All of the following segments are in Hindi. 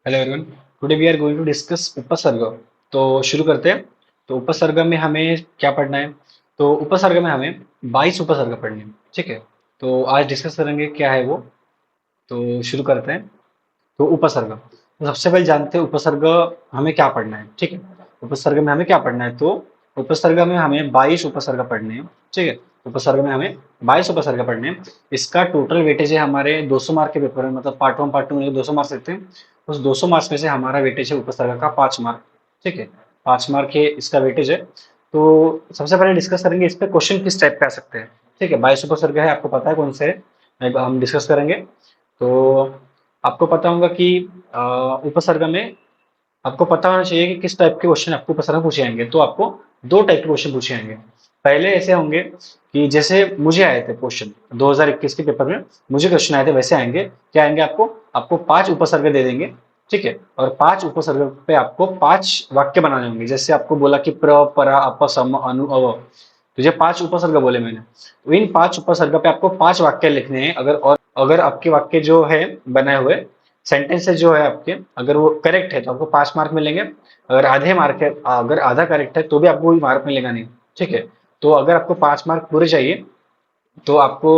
Hello everyone. Today we are going to discuss उपसर्ग। तो शुरू करते हैं। तो उपसर्ग में हमें क्या पढ़ना है? तो उपसर्ग में हमें 22 उपसर्ग पढ़ने हैं। ठीक है। तो आज डिस्कस करेंगे क्या है वो। तो शुरू करते हैं। तो उपसर्ग, तो सबसे पहले जानते हैं उपसर्ग हमें क्या पढ़ना है। ठीक है। उपसर्ग में हमें क्या पढ़ना है? तो उपसर्ग में हमें 22 उपसर्ग पढ़ने हैं। ठीक है। उपसर्ग में हमें 22 उपसर्ग पढ़ने हैं। इसका टोटल वेटेज है हमारे 200 मार्क के पेपर में, मतलब पार्ट वन पार्ट टू में 200 मार्क्स देते हैं। उस 200 मार्क्स में से हमारा वेटेज है उपसर्ग का 5 मार्क। ठीक है। 5 मार्क है इसका वेटेज है। तो सबसे पहले डिस्कस करेंगे इस पे क्वेश्चन किस टाइप पे आ सकते हैं। ठीक है। 22 उपसर्ग है, आपको पता है कौन से है, हम डिस्कस करेंगे। तो आपको पता होगा कि अ, उपसर्ग में आपको पता होना चाहिए कि किस टाइप के क्वेश्चन आपको उपसर्ग में पूछे जाएंगे। तो आपको दो टाइप के क्वेश्चन पूछे जाएंगे। पहले ऐसे होंगे कि जैसे मुझे आए थे क्वेश्चन 2021 के पेपर में, मुझे क्वेश्चन आए थे वैसे आएंगे। क्या आएंगे? आपको आपको 5 उपसर्ग दे देंगे। ठीक है। और 5 उपसर्ग पे आपको 5 वाक्य बनाने होंगे। जैसे आपको बोला कि प्र, परा, अप, सम, अनु, अव। तो ये 5 उपसर्ग बोले मैंने, तो इन 5 उपसर्ग पे आपको 5 वाक्य लिखने हैं। अगर आपके वाक्य जो है बनाए हुए सेंटेंसेस जो है आपके, अगर वो करेक्ट है तो आपको 5 मार्क मिलेंगे। अगर आधे मार्क है, अगर आधा करेक्ट है तो भी आपको कोई मार्क मिलेगा नहीं। ठीक है। तो अगर आपको 5 मार्क पूरे चाहिए तो आपको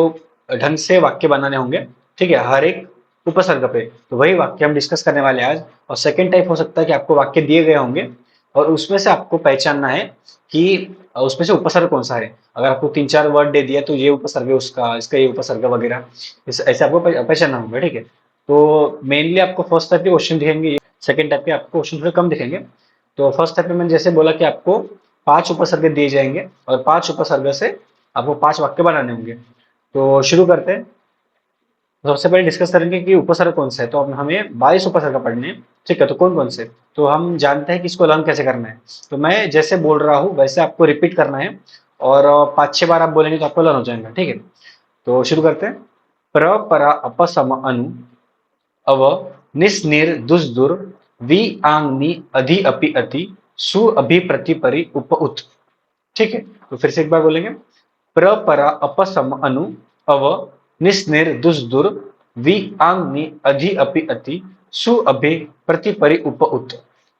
ढंग से वाक्य बनाने होंगे। ठीक है। हर एक उपसर्ग पे, तो वही वाक्य हम डिस्कस करने वाले हैं आज। और सेकंड टाइप हो सकता है कि आपको वाक्य दिए गए होंगे और उसमें से आपको पहचानना है कि उसमें से उपसर्ग कौन सा है। अगर आपको 3-4 वर्ड दे दिया तो ये उपसर्ग है उसका, इसका ये उपसर्ग वगैरह, ऐसे आपको पहचानना होगा। ठीक है। तो मेनली आपको फर्स्ट टाइप के क्वेश्चन दिखेंगे, सेकंड टाइप के आपको क्वेश्चन थोड़े कम दिखेंगे। तो फर्स्ट टाइप में मैंने जैसे बोला कि आपको 5 उपसर्ग दिए जाएंगे और 5 उपसर्ग से आपको 5 वाक्य बनाने होंगे। तो शुरू करते हैं। तो सबसे पहले डिस्कस करेंगे कि उपसर्ग कौन सा है। तो अब हमें 22 उपसर्ग पढ़ने हैं। ठीक है। तो कौन कौन से, तो हम जानते हैं कि इसको लर्न कैसे करना है। तो मैं जैसे बोल रहा हूँ वैसे आपको रिपीट करना है और 5-6 बार आप बोलेंगे तो आपको लर्न हो जाएगा। ठीक है। तो शुरू करते हैं। प्र, परा, अप, सम, अनु, अव, निस, निर, दुस, दुर, वि, आंग, नि, अधि, अपि, अति, सु, अभि, प्रति, परि, उप, उत। ठीक है। तो फिर से एक बार बोलेंगे। प्र, परा, अप, सम, अनु, अव, निस, निर, दुस, दुर, वि, आंग, नि, अधि, अपि, अति, सु, अभि, प्रति, परि, उप, उत।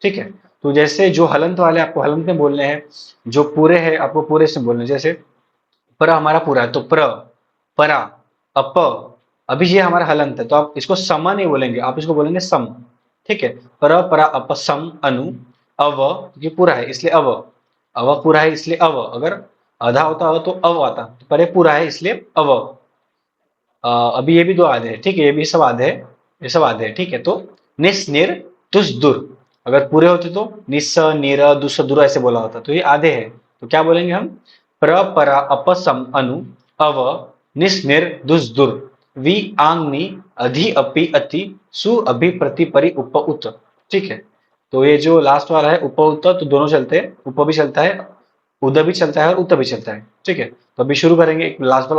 ठीक है। तो जैसे जो हलंत वाले आपको हलंत में बोलने हैं, जो पूरे हैं आपको पूरे से बोलने हैं। जैसे प्र हमारा पूरा है तो प्र, परा, अप। अभी ये हमारा हलंत है तो आप इसको सम नहीं बोलेंगे, आप इसको बोलेंगे सम। ठीक है। पर, परा, अप, सम, अनु, अव। ये पूरा है इसलिए अव। अव पूरा है इसलिए अव। अगर आधा होता हो तो अव आता, तो परे पूरा है इसलिए अव। अभी ये भी दो आधे हैं। ठीक है। ये भी सब आधे हैं, ये सब आधे हैं। ठीक है। तो निस, निर, दुस, दुर। अगर पूरे होते तो निस, निर, दुस, दुर ऐसे बोला होता। तो ये आधे हैं तो क्या बोलेंगे हम? प्र, परा, अप, सम, अनु, अव, निस, निर, दुस, दुर, वि, आंग, नि, अधि, अपि, अति, सु, अभि, प्रति, परि, उप, उत। ठीक है। तो ये जो लास्ट वाला है उप, उत, तो दोनों चलते हैं, उप भी चलता है, उद भी चलता है और उत भी चलता है। ठीक है। तो अभी शुरू करेंगे। लास्ट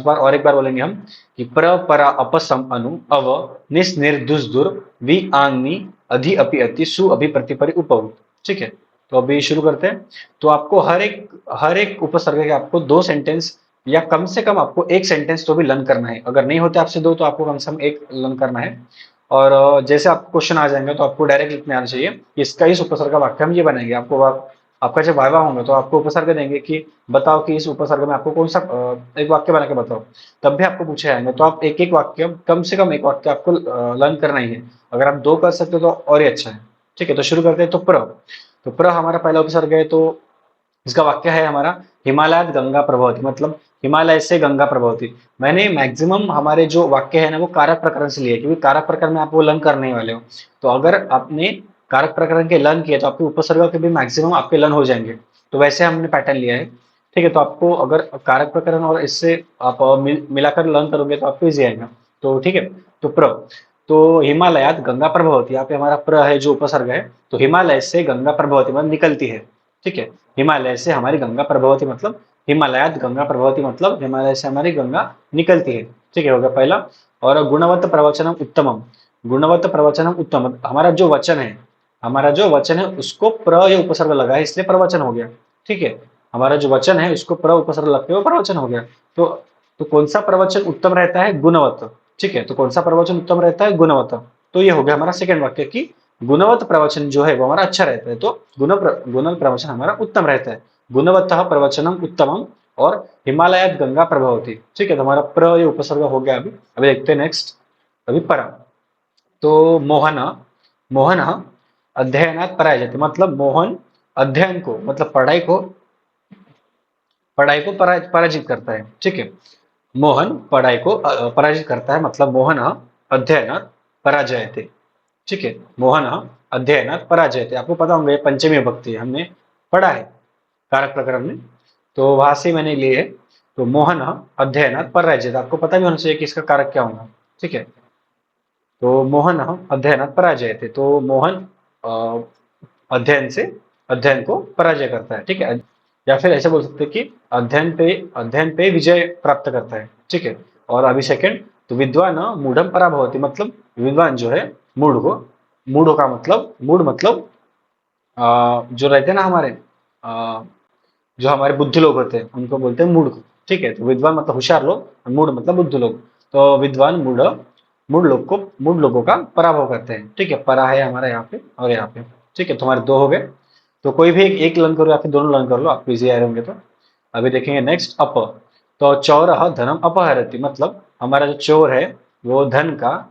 बार और एक बार बोलेंगे हम कि प्र, परा, अप, सम, अनु, अव, निस, निर, दुस, दुर, वि, आंग, नि, अधि, अपि, अति, सु, अभि, प्रति, परि, उप, उत। ठीक है। तो अभी शुरू करते हैं। तो आपको हर एक उपसर्ग के आपको 2 सेंटेंस या कम से कम आपको 1 सेंटेंस तो भी लर्न करना है। अगर नहीं होते आपसे दो तो आपको कम से कम एक लर्न करना है। और जैसे आपको क्वेश्चन आ जाएंगे तो आपको डायरेक्ट लिखने आना चाहिए कि इसका इस उपसर्ग का वाक्य हम ये बनाएंगे। आपका जब वायवा होगा तो आपको उपसर्ग देंगे कि बताओ कि इस उपसर्ग में आपको कौन सा एक वाक्य बना के बताओ। तब भी आपको पूछे जाएंगे तो आप एक एक वाक्य, कम से कम एक वाक्य आपको लर्न करना ही है। अगर आप 2 कर सकते हो तो और ही अच्छा है। ठीक है। तो शुरू करते हैं। तो प्र हमारा पहला उपसर्ग है। तो इसका वाक्य है हमारा, हिमालयात गंगा प्रभवती, मतलब हिमालय से गंगा प्रभवती। मैंने मैक्सिमम हमारे जो वाक्य है ना वो कारक प्रकरण से लिए, क्योंकि कारक प्रकरण में आप वो लर्न करने वाले हो। तो अगर आपने कारक प्रकरण के लर्न किए तो आपके उपसर्ग के भी मैक्सिमम आपके लर्न हो जाएंगे। तो वैसे हमने पैटर्न लिया है। ठीक है। तो आपको अगर कारक प्रकरण और इससे आप मिलाकर लर्न करोगे तो आपको इजी आएगा। तो ठीक है। तो तो हिमालयात गंगा प्रभवती, यहाँ पे हमारा प्र है जो उपसर्ग है। तो हिमालय से गंगा प्रभवती मतलब निकलती है। ठीक है। हिमालय से हमारी गंगा प्रभवती मतलब, हिमालयात गंगा प्रभवती मतलब हिमालय से हमारी गंगा निकलती है। ठीक है, हो गया पहला। और गुणवत्त प्रवचनम उत्तमम, गुणवत्त प्रवचनम उत्तम, हमारा जो वचन है उसको प्र या उपसर्ग लगा है इसलिए प्रवचन हो गया। ठीक है। हमारा जो वचन है उसको प्र उपसर्ग लगते हुए प्रवचन हो गया। तो कौन सा प्रवचन उत्तम रहता है? गुणवत्त। ठीक है। तो कौन सा प्रवचन उत्तम रहता है? गुणवत्त। तो ये हो गया हमारा सेकंड वाक्य कि गुणवत्त प्रवचन जो है वो हमारा अच्छा रहता है, तो गुण प्रवचन हमारा उत्तम रहता है। गुणवत्तः प्रवचनम उत्तमम और हिमालयात गंगा प्रभवती। ठीक है, तो हमारा प्र ये उपसर्ग हो गया। अभी अभी देखते हैं नेक्स्ट, अभी परा। तो मोहन, मोहन अध्ययनात पराजयते, मतलब मोहन अध्ययन को मतलब पढ़ाई को पराजित करता है। ठीक है, मोहन पढ़ाई को पराजित करता है, मतलब मोहन अध्ययनात पराजयते। ठीक है, मोहन अध्ययनात पराजयते, आपको पता होंगे पंचमी विभक्ति हमने पढ़ा है कारक प्रकरण में, तो वहां से मैंने लिए है। तो मोहन अध्ययनात पराजयते, आपको पता भी होना चाहिए कि इसका कारक क्या होगा। ठीक है, तो मोहन अध्ययनात पराजयते, तो मोहन अध्ययन को पराजय करता है। ठीक है, या फिर ऐसे बोल सकते हैं कि अध्ययन पे विजय प्राप्त करता है। ठीक है, और अभी सेकंड, तो विद्वान मूढ़म पराभवति, मतलब विद्वान जो है मूढ़ का मतलब जो रहते हैं ना हमारे जो हमारे बुद्धि लोग होते हैं उनको बोलते हैं मूढ़। ठीक है, तो विद्वान मतलब होशियार लोग और मूढ़ मतलब बुद्धि लोग। तो विद्वान मूढ़ लोगों का पराभव करते हैं। ठीक है, परा है हमारा यहाँ पे और यहाँ पे। ठीक है, तुम्हारे दो हो गए, तो कोई भी एक लर्न करो या फिर दोनों लर्न कर लो, आपको इजी आ रहे होंगे। तो अभी देखेंगे नेक्स्ट अप। तो चौर धनम अपहरति, मतलब हमारा जो चोर है वो धन का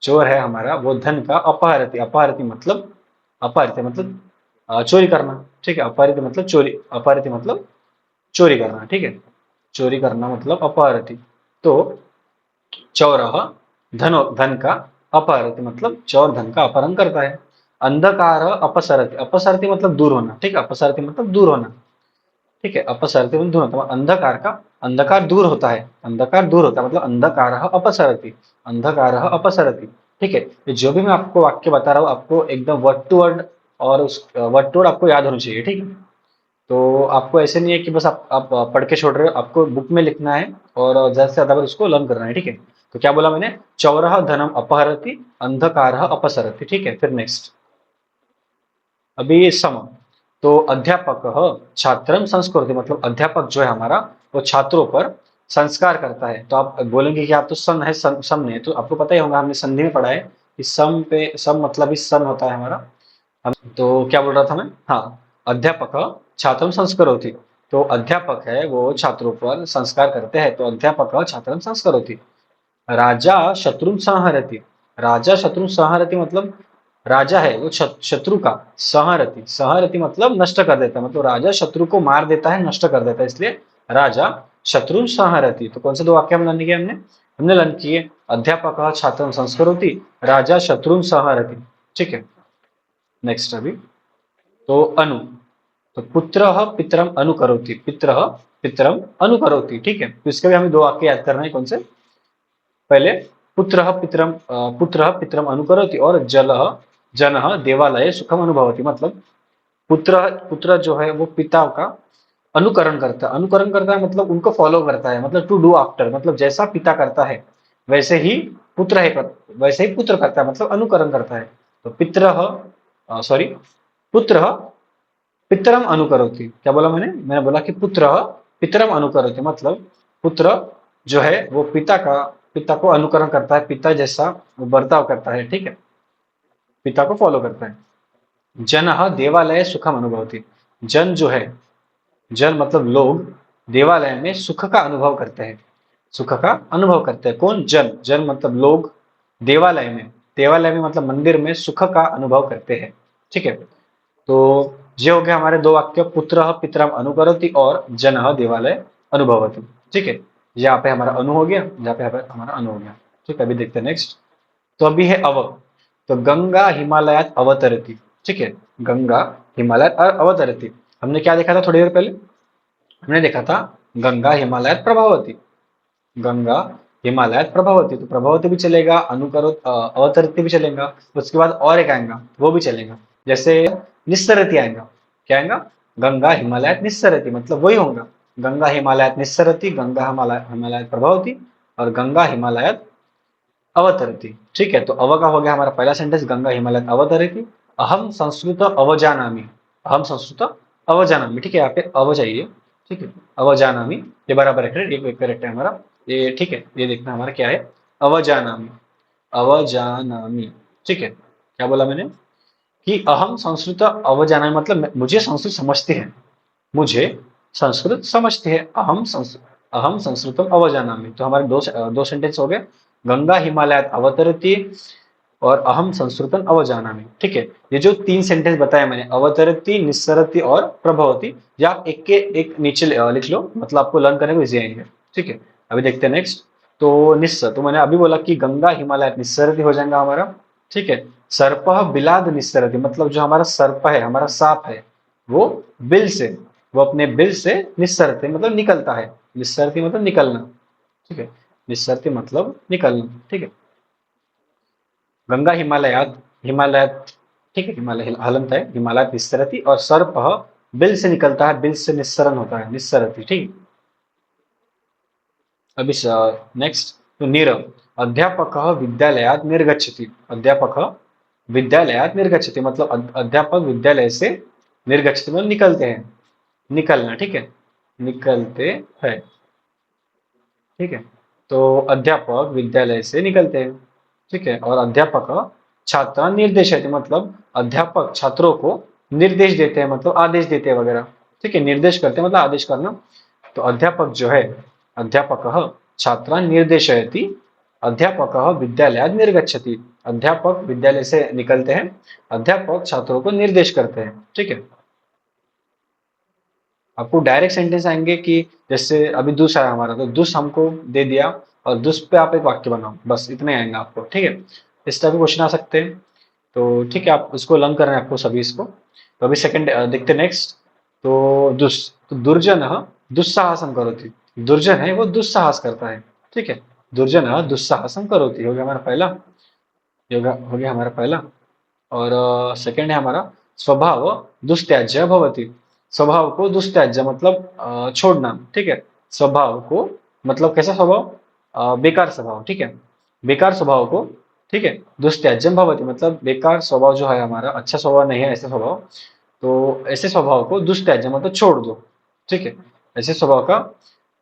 चोर है हमारा, वो धन का अपहरति, अपहरति मतलब चोरी करना। ठीक है, अपहरित मतलब चोरी, अपहरित मतलब चोरी करना। ठीक है, चोरी करना मतलब अपहरति। तो चौर धन का अपहरति, मतलब चोर धन का अपहरण करता है। अंधकार अपसरति, अपसरति मतलब दूर होना। ठीक है, अपसरति मतलब दूर होना। ठीक है, अपसरति मतलब दूर होता है, अंधकार दूर होता है, अंधकार दूर होता है मतलब अंधकार अपसरति, अंधकार अपसरति। ठीक है, ये जो भी मैं आपको वाक्य बता रहा हूँ आपको एकदम वर्ड टू वर्ड और उस वर्ड टू वर्ड आपको याद होना चाहिए। ठीक है, तो आपको ऐसे नहीं है कि बस आप पढ़ के छोड़ रहे हो, आपको बुक में लिखना है और ज्यादा से ज्यादा बार उसको लर्न करना है। ठीक है, तो क्या बोला मैंने, चौरह धनम अपहरति अंधकार अपसरति। ठीक है, फिर नेक्स्ट अभी सम। तो अध्यापक छात्रम संस्कृति, मतलब अध्यापक जो है हमारा वो छात्रों पर संस्कार करता है। तो आप बोलेंगे कि आप तो सन है, सम नहीं है, तो आपको पता ही होगा हमने संधि में पढ़ा है कि सम मतलब ही सन होता है हमारा। तो क्या बोल रहा था मैं, हाँ, अध्यापक छात्रम संस्करोति, तो अध्यापक है वो छात्रों पर संस्कार करते हैं, तो अध्यापक छात्रम संस्करोति। राजा शत्रु संहरति, राजा शत्रु संहरति मतलब राजा है वो शत्रु का संहरति, संहरति मतलब नष्ट कर देता है, मतलब राजा शत्रु को मार देता है, नष्ट कर देता है, इसलिए राजा शत्रु संहरति। तो कौन से दो वाक्य हम लर्न किए, हमने लर्न किए अध्यापक छात्रम संस्करोति, राजा शत्रु संहरति। ठीक है, नेक्स्ट अभी तो अनु। तो पुत्र पितरम अनुकरोति, पितरम अनुकरोति। ठीक है, तो इसके भी हमें दो वाक्य याद करना है। कौन से, पहले पुत्र पितरम अनुकरोति और जन देवालय सुखम अनुभवति, मतलब पुत्र जो है वो पिता का अनुकरण करता है मतलब उनको फॉलो करता है, मतलब टू डू आफ्टर, मतलब जैसा पिता करता है वैसे ही वैसे ही पुत्र करता है, मतलब अनुकरण करता है। तो सॉरी पुत्र पितरम अनुकरोति, क्या बोला मैंने बोला कि पुत्र पितरम अनुकरोति, मतलब पुत्र जो है वो पिता को अनुकरण करता है, पिता जैसा वो बर्ताव करता है। ठीक है, पिता को फॉलो करता है। जन देवालय सुखम अनुभवती, जन जो है, जन मतलब लोग देवालय में सुख का अनुभव करते हैं, सुख का अनुभव करते हैं। कौन, जन मतलब लोग देवालय में मतलब मंदिर में सुख का अनुभव करते हैं। ठीक है, तो ये हो गया हमारे दो वाक्य, पुत्र पितरम अनुकरोति और जन देवालय अनुभवति। ठीक है, यहाँ पे हमारा अनु हो गया, यहाँ पे हमारा अनु हो गया। ठीक है, अभी देखते हैं नेक्स्ट। तो अभी है अव। तो गंगा हिमालयात अवतरती। ठीक है, गंगा हिमालयात अवतरती, हमने क्या देखा था थोड़ी देर पहले, हमने देखा था गंगा हिमालयात प्रभावती, गंगा हिमालयात प्रभावती, तो प्रभावती भी चलेगा, अनुकरो अवतरती भी चलेगा, उसके बाद और एक आएगा वो भी चलेगा, जैसे निस्सरती आएगा। क्या आएगा, गंगा हिमालयात निस्सरती, मतलब वही होगा, गंगा हिमालयात निस्सरती, गंगा हिमालयात प्रभावती और गंगा हिमालयात अवतरती। ठीक है, तो अव का हो गया हमारा पहला सेंटेंस, गंगा हिमालयात अवतरती। अहम संस्कृत अवजानामि, अहम संस्कृत अवजानामि। ठीक है, यहाँ पे अव चाहिए। ठीक है, अवजानामि ये बराबर है, करेक्ट, ये करेक्ट है हमारा ये। ठीक है, ये देखना हमारा क्या है, अवजानामि, अवजानामि। ठीक है, क्या बोला मैंने कि अहम संस्कृत अवजानामि, मतलब मुझे संस्कृत समझते हैं, मुझे संस्कृत समझते हैं। अहम संस्कृतम अवजानामि, तो हमारे दो सेंटेंस हो गए। गंगा हिमालयात अवतरती और अहम संस्कृतम अवजानामि। ठीक है, ये जो तीन सेंटेंस बताया मैंने, अवतरती, निस्सरती और प्रभवती, ये आप एक के एक नीचे लिख लो, मतलब आपको लर्न करने को इजी आएंगे। ठीक है, अभी देखते हैं नेक्स्ट। तो निस्स, तो मैंने अभी बोला कि गंगा हिमालयात निस्सरती हो जाएगा हमारा। ठीक है, सर्प बिलाद निस्सरति, मतलब जो हमारा सर्प है, हमारा सांप है, वो बिल से, वो अपने बिल से निस्सरते मतलब निकलता है। निस्सरती मतलब निकलना। ठीक है, निस्सरती मतलब निकलना। ठीक है, गंगा हिमालयात, हिमालयात, ठीक है, हिमालय हलंत है, हिमालयात निस्सरति, और सर्प बिल से निकलता है, बिल से निस्सरण होता है, निस्सरति। ठीक, अभी नेक्स्ट। तो नीरव, अध्यापक विद्यालयात निर्गच्छति, अध्यापक विद्यालयात निर्गच्छति, मतलब अध्यापक विद्यालय से निर्गच्छति मतलब निकलते हैं, निकलना। ठीक है, निकलते हैं। ठीक है, तो अध्यापक विद्यालय से निकलते हैं। ठीक है, और अध्यापक छात्र निर्देशयति, मतलब अध्यापक छात्रों को निर्देश देते हैं, मतलब आदेश देते हैं वगैरह। ठीक है, निर्देश करते हैं मतलब आदेश करना। तो अध्यापक जो है, अध्यापक छात्रान् निर्देशयति, अध्यापक विद्यालयात् निर्गच्छति, अध्यापक विद्यालय से निकलते हैं, अध्यापक छात्रों को निर्देश करते हैं। ठीक है, आपको डायरेक्ट सेंटेंस आएंगे कि जैसे अभी दुस आया हमारा, तो दुस हमको दे दिया और दुस पे आप एक वाक्य बनाओ, बस इतने आएंगे आपको। ठीक है, इस टाइप के क्वेश्चन आ सकते हैं। तो ठीक है, आप इसको लर्न कर रहे हैं आपको सभी इसको। तो अभी सेकंड देखते हैं नेक्स्ट। तो तो दुर्जन दुस्साहसम करोति, दुर्जन है वो दुस्साहस करता है। ठीक है, दुर्जन दुस्साहसम करोति हो गया हमारा पहला, योगा हो गया हमारा पहला। और सेकंड है हमारा स्वभाव दुस्त्याज्य भवति, स्वभाव को दुस्त्याज्य मतलब छोड़ना। ठीक है, स्वभाव को मतलब कैसा स्वभाव, बेकार स्वभाव। ठीक है, बेकार स्वभाव को, ठीक है, दुस्त्याज्यम भवति मतलब बेकार स्वभाव जो है हमारा, अच्छा स्वभाव नहीं है ऐसे स्वभाव, तो ऐसे स्वभाव को दुस्त्याज्य मतलब छोड़ दो। ठीक है, ऐसे स्वभाव का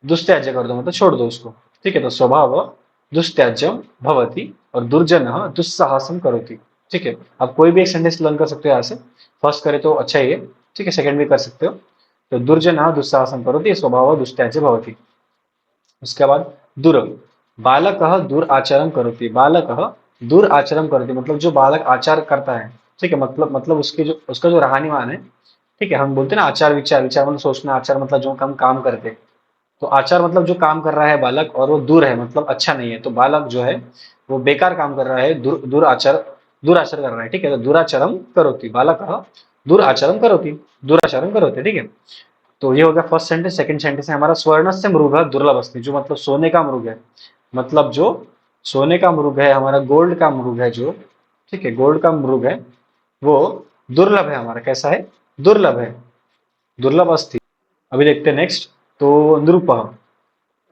दुस्त्याज्य कर दो मतलब छोड़ दो उसको। ठीक है, तो स्वभाव दुस्त्याज्यम भवति और दुर्जन दुस्साहसम करोति। ठीक है, आप कोई भी एक सेंटेंस लर्न कर सकते हो यहाँ से, फर्स्ट करे तो अच्छा ही है। ठीक है, सेकंड भी कर सकते हो। तो दुर्जन दुस्साहसम करोति, स्वभाव दुस्त्याज्य भवति। उसके बाद दुर, बालक दुराचरण करोति, बालक दुराचरण करोति मतलब जो बालक आचार करता है। ठीक है, मतलब उसके जो उसका जो रहनीमान है। ठीक है, हम बोलते हैं ना आचार विचार, विचार मतलब सोचना, आचार मतलब जो हम काम करते हैं। तो आचार मतलब जो काम कर रहा है बालक, और वो दूर है मतलब अच्छा नहीं है, तो बालक जो है वो बेकार काम कर रहा है, दुराचार, दुराचार कर रहा है। ठीक है, तो दुराचरम करोति, बालक दुराचरम करोति, दुराचरण करोति। ठीक है, तो ये हो गया फर्स्ट सेंटेंस। सेकंड सेंटेंस है हमारा स्वर्ण से मृग दुर्लभ अस्ति, जो मतलब सोने का मृग है, मतलब जो सोने का मृग है हमारा, गोल्ड का मृग है जो, ठीक है, गोल्ड का मृग है वो दुर्लभ है हमारा, कैसा है, दुर्लभ है, दुर्लभ अस्ति। अभी देखते हैं नेक्स्ट। तो नृप,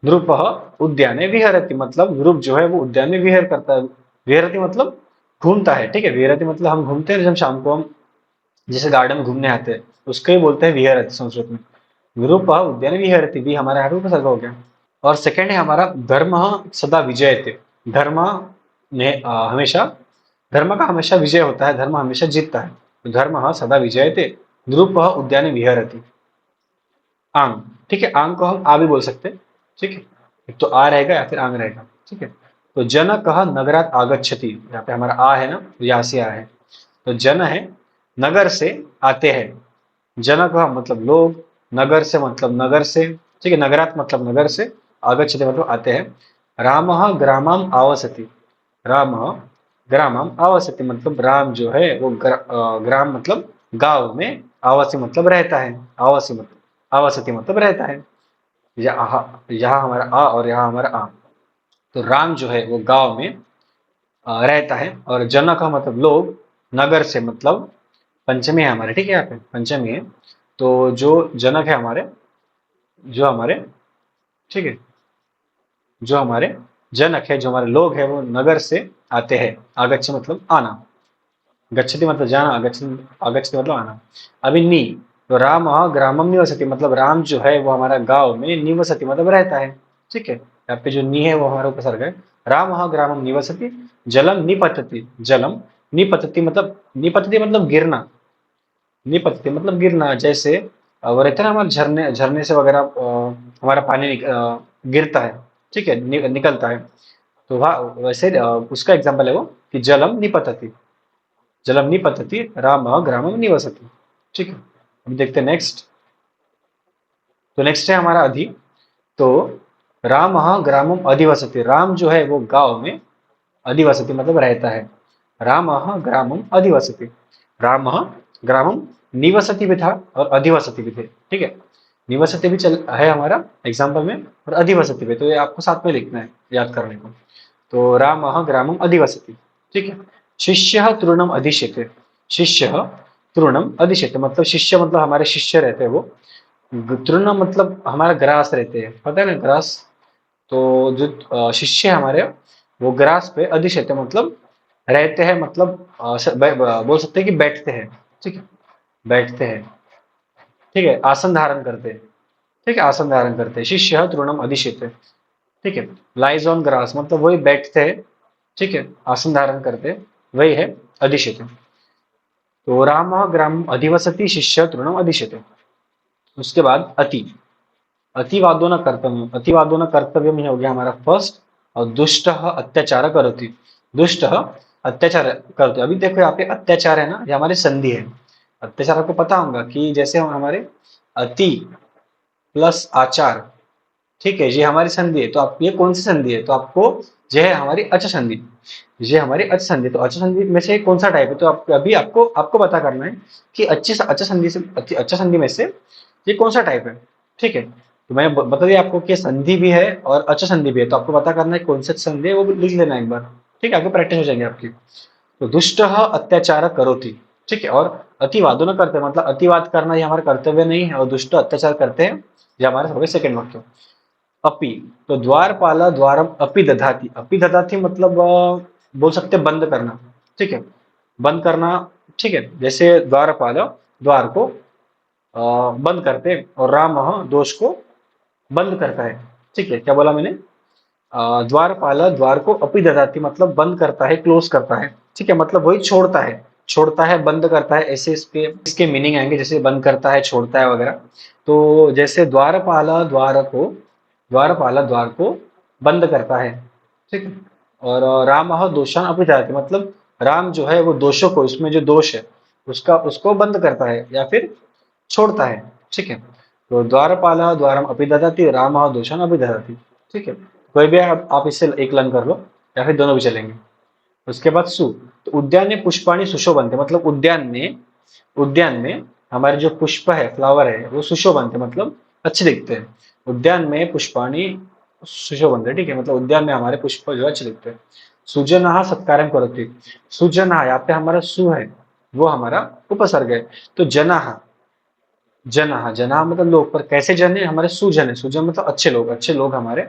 नृप उद्याने विहरति, मतलब नृप जो है वो उद्यान में विहर करता है। विहरति मतलब घूमता है। ठीक है, विहरति मतलब हम घूमते हैं, जब शाम को हम जैसे गार्डन में घूमने आते हैं उसको ही बोलते हैं विहरति संस्कृत में। विरूप उद्यान विहरति भी हमारा यहाँ पे उपसर्ग हो गया। और सेकंड है हमारा धर्म सदा विजयते, धर्म ने हमेशा, धर्म का हमेशा विजय होता है, धर्म हमेशा जीतता है। तो धर्म सदा विजयते, ध्रुप उद्यान विहरति। आंग, ठीक है, आंग को हम आ भी बोल सकते हैं। ठीक है, एक तो आ रहेगा या फिर आंग रहेगा। ठीक है, तो जन कह नगरात आगच्छति, यहाँ पे हमारा आ है ना, तो यहाँ से आ है, तो जन है नगर से आते हैं, जनक मतलब लोग, नगर से मतलब नगर से। ठीक है, नगरात मतलब नगर से, आगच्छति मतलब आते हैं। राम ग्रामम आवसति, राम ग्रामम आवसति मतलब राम जो है वो ग्राम मतलब गांव में, आवासी मतलब रहता है, आवासी मतलब आवासति मतलब रहता है। यहाँ हमारा आ और यहाँ हमारा आ, तो राम जो है वो गांव में रहता है, और जनक का मतलब लोग, नगर से मतलब पंचमी है हमारे। ठीक है, यहाँ पे पंचमी है, तो जो जनक है हमारे, जो हमारे, ठीक है, जो हमारे जनक है, जो हमारे लोग हैं वो नगर से आते हैं। आगच्छ मतलब आना, गच्छति मतलब जाना, आगच्छति मतलब आना। अभी नी, तो राम ग्रामम निवसति मतलब राम जो है वो हमारा गांव में निवसति मतलब रहता है। ठीक है, यहाँ पे जो नी है वो हमारा उपसर्ग है। राम ग्रामम निवसति, जलम निपतति, जलम निपतति मतलब गिरना। निपतति मतलब गिरना, जैसे वो रहता है ना, हमारे झरने झरने से वगैरह हमारा पानी गिरता है, ठीक है, निकलता है। तो वहाँ वैसे उसका एग्जाम्पल है वो कि जलम निपतति। जलम निपतति रामः ग्रामं निवसति। ठीक है, अब देखते हैं नेक्स्ट। तो नेक्स्ट है हमारा अधि। तो रामः ग्रामम अधिवसति, राम जो है वो गांव में, अधिवसति मतलब रहता है। रामः ग्रामम अधिवसति। रामः ग्रामम निवसति भी था और अधिवसति भी थे, ठीक है। निवसति भी चल है हमारा एग्जाम्पल में, और अधिवसति भी, तो ये आपको साथ में लिखना है याद करने को। तो रामः ग्रामम अधिवसति, ठीक है। शिष्यः तृणम अधिशेते। शिष्यः तृणम अधिशेते मतलब शिष्य मतलब हमारे शिष्य रहते हैं वो। तृण मतलब हमारा ग्रास रहते हैं, पता है ना, ग्रास। तो जो शिष्य है हमारे, वो ग्रास पे अधिशेते मतलब रहते हैं, मतलब बोल सकते हैं कि बैठते हैं, ठीक है, बैठते हैं, ठीक है, आसन धारण करते हैं, ठीक है, आसन धारण करते हैं। शिष्य तृणम अधिशेते, ठीक है। लाइज ऑन ग्रास मतलब वही बैठते हैं, ठीक है, आसन धारण करते हैं, वही है अधिशेते। तो राम ग्राम अधिवसति शिष्य तृणम अधिशेते। उसके बाद अति। अतिवादो न कर्तव्यम, अतिवादो न कर्तव्यम ये हो गया हमारा फर्स्ट। और दुष्ट अत्याचार करोति। दुष्ट अत्याचार करते, अभी देखो यहाँ पे अत्याचार है ना, ये हमारी संधि है। अत्याचार आपको पता होगा कि जैसे हम हमारे अति प्लस आचार, ठीक है, ये हमारी संधि है। तो आप ये कौन सी संधि है, तो आपको यह है हमारी अच संधि। ये हमारी अच संधि, तो अच संधि में से कौन सा टाइप है, तो आप अभी आपको आपको पता करना है कि अच्छी अच संधि से, अच संधि में से ये कौन सा टाइप है, ठीक है। तो मैं बता दिया आपको कि संधि भी है और अच संधि भी है, तो आपको पता करना है कौन सी संधि है, वो लिख लेना एक बार, ठीक है, आगे प्रैक्टिस हो जाएंगे आपकी। तो दुष्ट अत्याचार करोति, ठीक है। और अतिवादो न करते मतलब अतिवाद करना ये हमारा कर्तव्य नहीं है, और दुष्ट अत्याचार करते हैं, ये हमारे हो गए सेकंड वाक्य। अपि, तो द्वारपाल द्वारम अपि दधाति। अपि दधाति मतलब बोल सकते हैं बंद करना, ठीक है, बंद करना, ठीक है। जैसे द्वारपाल द्वार को बंद करते हैं, और राम दोष को बंद करता है, ठीक है। क्या बोला मैंने, द्वारपाल द्वार को अपि दधाति मतलब बंद करता है, क्लोज करता है, ठीक है, मतलब वही छोड़ता है, छोड़ता है, बंद करता है, ऐसे इसके इसके मीनिंग आएंगे, जैसे बंद करता है, छोड़ता है वगैरह। तो जैसे द्वारपाल द्वार को बंद करता है, ठीक है। और राम दोषान अपि दधाति मतलब राम जो है वो दोषों को, इसमें जो दोष है उसका उसको बंद करता है या फिर छोड़ता है, ठीक है। तो द्वारपाल द्वारम अपि ददाति राम दोषान अपि ददाति, ठीक है। कोई भी आप इससे एक लर्न कर लो, या फिर दोनों भी चलेंगे। उसके बाद सु, तो उद्यान में पुष्पाणि सुशोभन्ते मतलब उद्यान में हमारे जो पुष्प है, फ्लावर है, वो सुशोभन्ते मतलब अच्छे दिखते हैं। उद्यान में पुष्पाणि सुशोभन्ते, ठीक है, मतलब उद्यान में हमारे पुष्प जो है अच्छे दिखते हैं। सुजनः सत्कारम करोति। सुजनः यहाँ पे हमारा सु है, वो हमारा उपसर्ग है। तो जनाः, जनाः जनाः मतलब लोग, पर कैसे जन है, हमारे सुजन है, सुजन मतलब अच्छे लोग, अच्छे लोग हमारे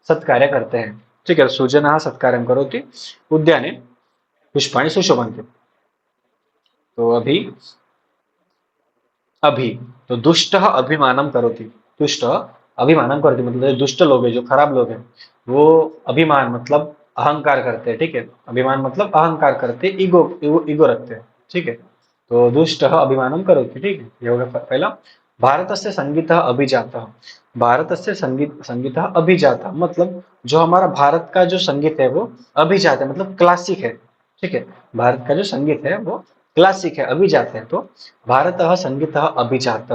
सत्कार्य करते हैं, ठीक है। सुजनः सत्कारम करोति उद्याने पुष्पाणि सुशोभन्ते। तो अभी अभी तो दुष्ट अभिमानम करोति। दुष्ट अभिमानम करोति मतलब जो दुष्ट लोग हैं, जो खराब लोग हैं, वो अभिमान मतलब अहंकार करते हैं, ठीक है। अभिमान मतलब अहंकार करते हैं, ईगो ईगो ईगो रखते हैं, ठीक है। तो दुष्ट अभिमानम करोति, ठीक है, ये होगा पहला। भारत से संगीत अभिजात। भारत से संगीत अभिजात मतलब जो हमारा भारत का जो संगीत है वो अभिजात है, मतलब क्लासिक है, ठीक है। भारत का जो संगीत है वो क्लासिक है, अभिजात है। तो भारत संगीत अभिजात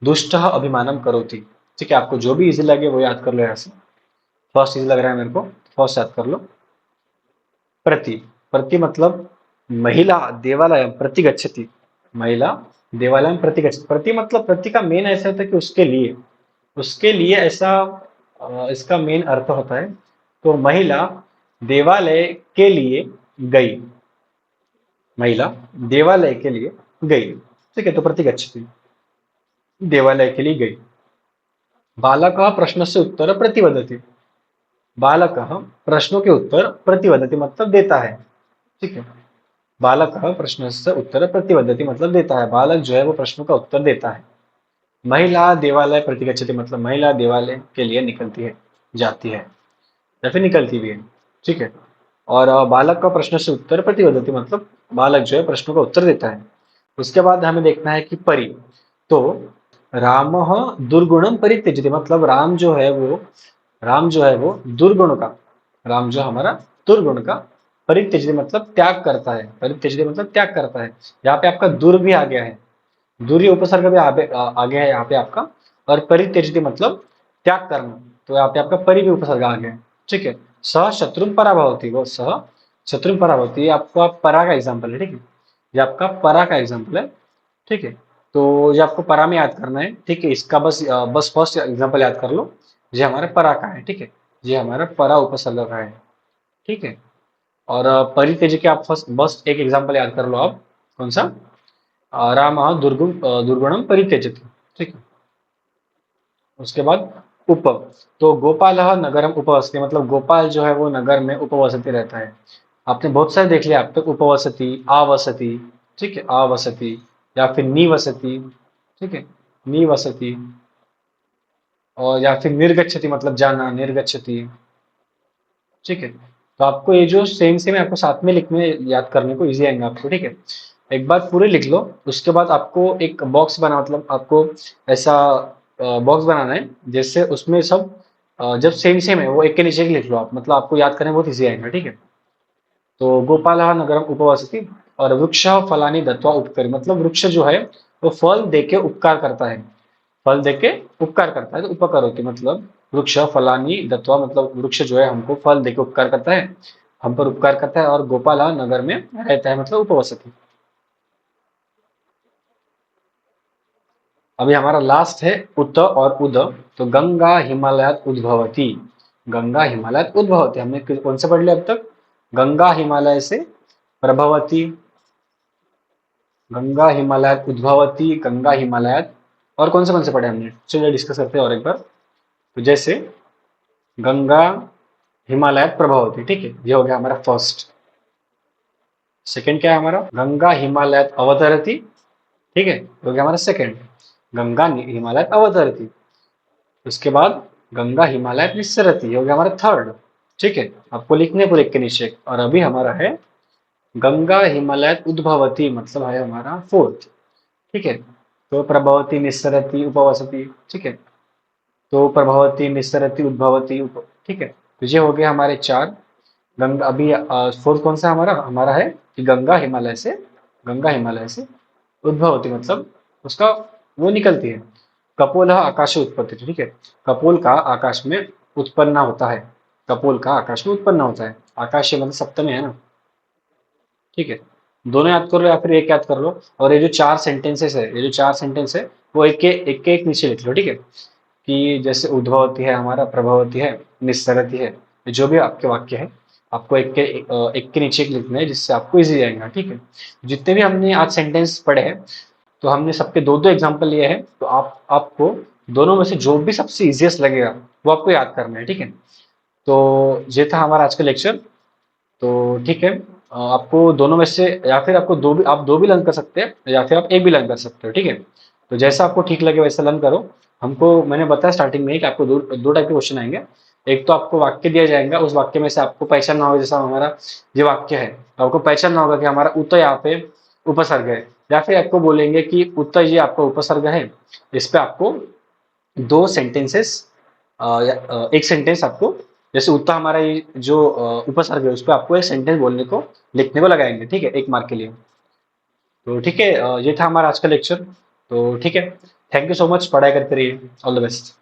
दुष्ट अभिमानम करोति, ठीक है। आपको जो भी इजी लगे वो याद कर लो यहाँ से। फर्स्ट इजी लग रहा है मेरे को, फर्स्ट याद कर लो। प्रति, प्रति मतलब महिला देवालय प्रति गच्छति। महिला देवालय प्रति गच्छति, प्रति मतलब प्रति का मेन ऐसा होता है कि उसके लिए ऐसा इसका मेन अर्थ होता है। तो महिला देवालय के लिए गई, महिला देवालय के लिए गई, ठीक है। तो प्रति गच्छति देवालय के लिए गई। बालक प्रश्न से उत्तर प्रतिवदति। बालक प्रश्नों के उत्तर प्रतिवदति मतलब देता है, ठीक है। बालक प्रश्न से उत्तर प्रतिवदति मतलब देता है, बालक जो है वो प्रश्नों का उत्तर देता है। महिला देवालय प्रतिगच्छति मतलब महिला देवालय के लिए निकलती है, जाती है, या फिर निकलती भी है, ठीक है। और बालक का प्रश्न से उत्तर प्रतिवदति, मतलब बालक जो है प्रश्नों का उत्तर देता है। उसके बाद हमें देखना है कि परि, तो रामः दुर्गुणम परित्यजति, मतलब राम जो है वो दुर्गुण का, राम जो हमारा दुर्गुण का परित्यजति मतलब त्याग करता है, परित्यजति मतलब त्याग करता है। यहाँ पे आपका दुर भी आ गया है, दूरी उपसर्ग भी आ गया है यहाँ पे आपका, और परित्यजति मतलब त्याग करना, तो यहाँ पे आपका परि भी उपसर्ग आ गया है। ठीक है, सह शत्रु पराभवती, वो सह शत्रु पराभवती, ये आपका परा का एग्जाम्पल है। ठीक है, ये आपका परा का एग्जाम्पल है। ठीक है, तो ये आपको परा में याद करना है। ठीक है, इसका बस फर्स्ट एग्जाम्पल याद कर लो, ये हमारा परा का है। ठीक है, ये हमारा परा उपसर्ग का है। ठीक है, और परित्यज के आप फर्स्ट बस एक एग्जाम्पल याद कर लो आप, कौन सा, राम दुर्गुणम परित्यजति। ठीक है, उसके बाद उप, तो गोपाल नगरम उपवसति, मतलब गोपाल जो है वो नगर में उपवसति रहता है। आपने बहुत सारे देख लिया आप तक, उपवसति, आवसति, ठीक है, आवसति, या फिर निवसति, ठीक है, निवसति, और या फिर निर्गच्छति मतलब जाना, निर्गच्छति। ठीक है, तो आपको ये जो सेम सेम है आपको साथ में लिखने याद करने को इजी आएंगे आपको। ठीक है, एक बार पूरे लिख लो, उसके बाद आपको एक बॉक्स बना, मतलब आपको ऐसा बॉक्स बनाना है जैसे उसमें सब जब सेम सेम है वो एक के नीचे एक लिख लो आप, मतलब आपको याद करने बहुत इजी आएगा। ठीक है, तो गोपाल नगरम उपवसति, और वृक्ष फलानी दत्वा उपकरी, मतलब वृक्ष जो है वो फल देके उपकार करता है, फल देके उपकार करता है, तो उपकरोति मतलब वृक्ष फलानी दत्वा, मतलब वृक्ष जो है हमको फल देके उपकार करता है, हम पर उपकार करता है, और गोपाल नगर में रहता है मतलब उपवसति। अभी हमारा लास्ट है उत और उद, तो गंगा हिमालयात उद्भवती, गंगा हिमालयात उद्भवती, हमने कौन से पढ़ लिया अब तक, गंगा हिमालय से प्रभवती, गंगा हिमालयात उद्भवती, गंगा हिमालयात, और कौन से पढ़े हमने, चलिए डिस्कस करते हैं और एक बार। तो जैसे गंगा हिमालयात प्रभवती, ठीक है, ये हो गया हमारा फर्स्ट। सेकंड क्या है हमारा, गंगा हिमालयात अवतरती, ठीक है, हो गया हमारा सेकंड, गंगा हिमालयात अवतरती। उसके बाद गंगा हिमालयात निस्सरती, ये हो गया हमारा थर्ड। ठीक है, आपको लिखने पूरे एक के नीचे, और अभी हमारा है गंगा हिमालयात उद्भवती, मतलब है हमारा फोर्थ। ठीक है, तो प्रभवती निस्सरती उपवसती, ठीक है, तो प्रभवती निस्सरती उद्भवती ठीक है, तो ये हो गया हमारे चार। गंगा अभी फोर्थ कौन सा हमारा हमारा है कि गंगा हिमालय से उद्भवती, मतलब उसका वो निकलती है। कपोल आकाश उत्पत्ति, ठीक है, कपोल का आकाश में उत्पन्न होता है, कपोल का आकाश में उत्पन्न होता है, आकाश मतलब सप्तमी है ना। ठीक है, दोनों याद कर लो या फिर एक याद कर लो, और ये जो चार सेंटेंसेस है, ये जो चार सेंटेंस है वो एक नीचे लिख लो। ठीक है, कि जैसे उद्भवती है हमारा, प्रभवती है, निस्सरती है, जो भी आपके वाक्य है आपको एक के नीचे एक लिखना है, जिससे आपको इजी जाएगा। ठीक है, जितने भी हमने आज सेंटेंस पढ़े हैं, तो हमने सबके दो दो एग्जाम्पल लिए हैं, तो आपको दोनों में से जो भी सबसे इजीएस्ट लगेगा वो आपको याद करना है। ठीक है, तो ये था हमारा आज का लेक्चर। तो ठीक है, आपको दोनों में से या फिर आपको दो भी लर्न कर सकते हैं, या फिर आप एक भी लर्न कर सकते हो। ठीक है, तो जैसा आपको ठीक लगे वैसा लर्न करो। हमको मैंने बताया स्टार्टिंग में ही कि आपको दो टाइप के क्वेश्चन आएंगे। एक तो आपको वाक्य दिया जाएगा, उस वाक्य में से आपको पहचानना होगा, जैसा हमारा ये वाक्य है तो आपको पहचानना होगा कि हमारा उत यहाँ पे उपसर्ग है, या फिर आपको बोलेंगे कि उत ये आपका उपसर्ग है। इस पे आपको दो सेंटेंसेस, एक सेंटेंस आपको, जैसे उत्तर हमारा ये जो उपसर्ग है उस पर आपको एक सेंटेंस बोलने को लिखने को लगाएंगे। ठीक है, एक मार्क के लिए। तो ठीक है, ये था हमारा आज का लेक्चर। तो ठीक है, थैंक यू सो मच, पढ़ाई करते रहिए, ऑल द बेस्ट।